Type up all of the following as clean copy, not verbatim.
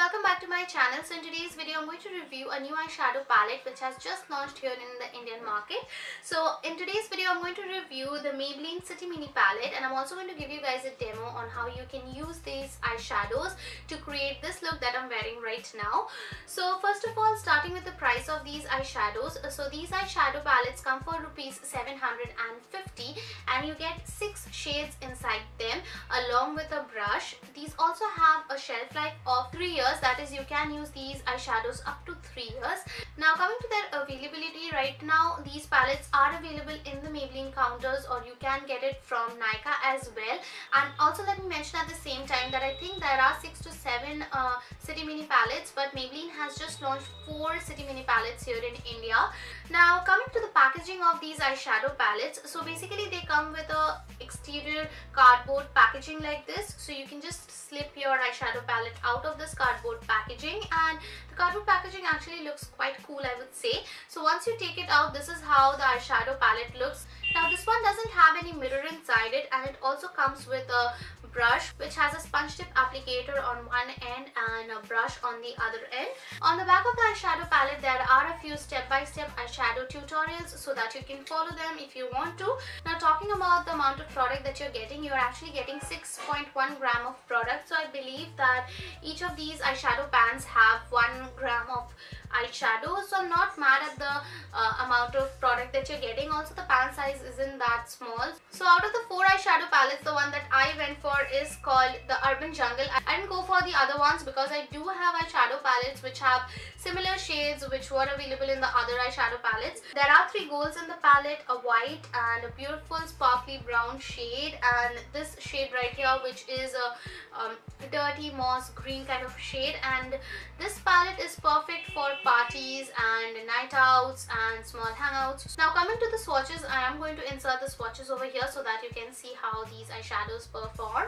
welcome back to my channel. So in today's video I'm going to review a new eyeshadow palette which has just launched here in the Indian market. So in today's video I'm going to review the Maybelline City Mini palette, and I'm also going to give you guys a demo on how you can use these eyeshadows to create this look that I'm wearing right now. So first of all, starting with the price of these eyeshadows. So these eyeshadow palettes come for rupees 750 and you get 6 shades inside them along with a brush. These also have a shelf life of 3 years, that is you can use these eyeshadows up to 3 years. Now coming to their availability, right now these palettes are available in the Maybelline counters, or you can get it from Nykaa as well. And also let me mention at the same time that I think there are 6 to 7 City Mini palettes, but Maybelline has just launched 4 City Mini palettes here in India. Now coming to the packaging of these eyeshadow palettes, so basically they come with a exterior cardboard packaging like this, so you can just slip your eyeshadow palette out of this cardboard packaging, and the cardboard packaging actually looks quite cool, I would say. So once you take it out, this is how the eyeshadow palette looks. Now this one doesn't have any mirror inside it, and it also comes with a brush which has a sponge tip applicator on one end and a brush on the other end. On the back of the eyeshadow palette there are a few step-by-step eyeshadow tutorials so that you can follow them if you want to. Now talking about the amount of product that you're getting, you're actually getting 6.1 gram of product. So I believe that each of these eyeshadow pans have 1 gram of eyeshadow, so I'm not mad at the amount of product that you're getting. Also the pan size isn't that small. So out of the 4 eyeshadow palettes, the one that I went for is called the Urban Jungle. I didn't go for the other ones because I do have eyeshadow palettes which have similar shades which were available in the other eyeshadow palettes. There are 3 golds in the palette, a white and a beautiful sparkly brown shade, and this shade right here which is a dirty moss green kind of shade. And this palette is perfect for parties and night outs and small hangouts. Now coming to the swatches, I am going to insert the swatches over here so that you can see how these eyeshadows perform.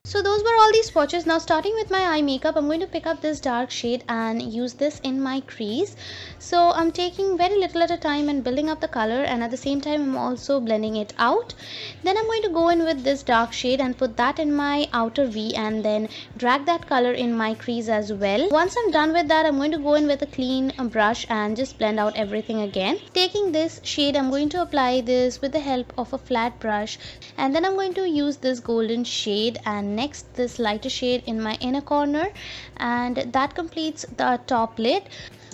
So those were all these swatches. Now starting with my eye makeup, I'm going to pick up this dark shade and use this in my crease. So I'm taking very little at a time and building up the color, and at the same time I'm also blending it out. Then I'm going to go in with this dark shade and put that in my outer V and then drag that color in my crease as well. Once I'm done with that, I'm going to go in with a clean brush and just blend out everything again. Taking this shade, I'm going to apply this with the help of a flat brush, and then I'm going to use this golden shade and next this lighter shade in my inner corner, and that completes the top lid.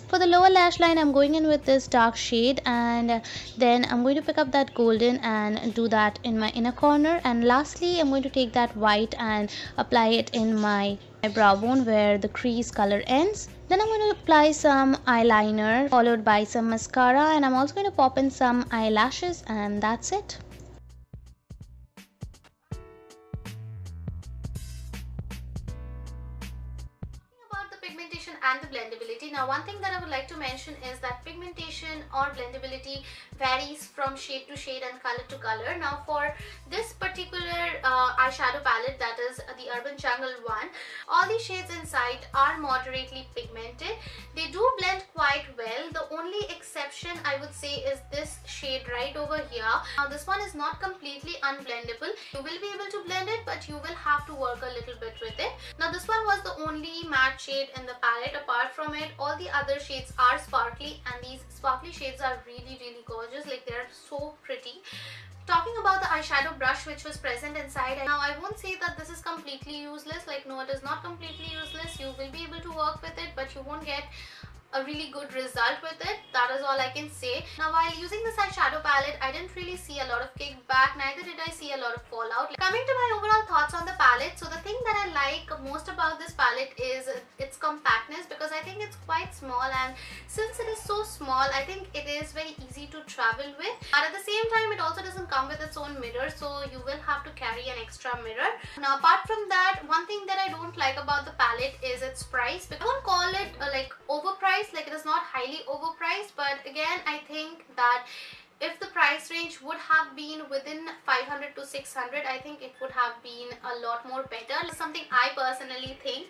For the lower lash line, I'm going in with this dark shade, and then I'm going to pick up that golden and do that in my inner corner. And lastly, I'm going to take that white and apply it in my brow bone where the crease color ends. Then I'm going to apply some eyeliner followed by some mascara, and I'm also going to pop in some eyelashes, and that's it. Pigmentation and the blendability. Now one thing that I would like to mention is that pigmentation or blendability varies from shade to shade and color to color. Now for this particular eyeshadow palette, that is the Urban Jungle one, all the shades inside are moderately pigmented. They do blend quite well. The only exception I would say is this shade right over here. Now this one is not completely unblendable. You will be able to blend it, but you will have to work a little bit with it. Now this one was the only matte shade in the palette. Apart from it, all the other shades are sparkly, and these sparkly shades are really gorgeous. Like, they're so pretty. Talking about the eyeshadow brush which was present inside, now I won't say that this is completely useless. Like, no, it is not completely useless. You will be able to work with it, but you won't get a really good result with it. That is all I can say. Now while using this eyeshadow palette, I didn't really see a lot of kickback, neither did I see a lot of fallout. Coming to my overall thoughts on the palette, so the thing that I like most about this palette is its compactness, because I think it's quite small, and since it is so small, I think it is very easy to travel with. But at the same time, it also doesn't come with its own mirror, so you will have to carry an extra mirror. Now apart from that, one thing that I don't like about the palette is its price. I won't call it like overpriced, like it is not highly overpriced, but again I think that if the price range range would have been within 500 to 600, I think it would have been a lot more better. Something I personally think.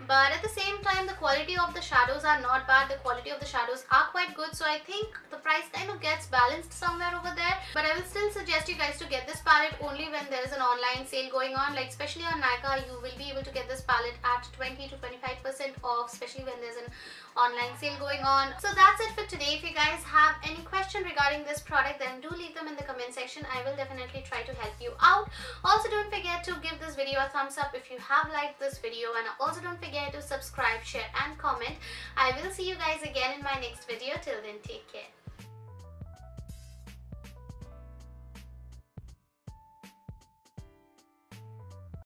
But at the same time, the quality of the shadows are not bad. The quality of the shadows are quite good. So I think the price kind of gets balanced somewhere over there. But I will still suggest you guys to get this palette only when there is an online sale going on. Like especially on Nykaa, you will be able to get this palette at 20 to 25% off, especially when there's an online sale going on. So that's it for today. If you guys have any question regarding this product, then do leave them in the comment section. I will definitely try to help you out. Also, don't forget to give this video a thumbs up if you have liked this video, and also don't forget to subscribe, share and comment. I will see you guys again in my next video. Till then, take care.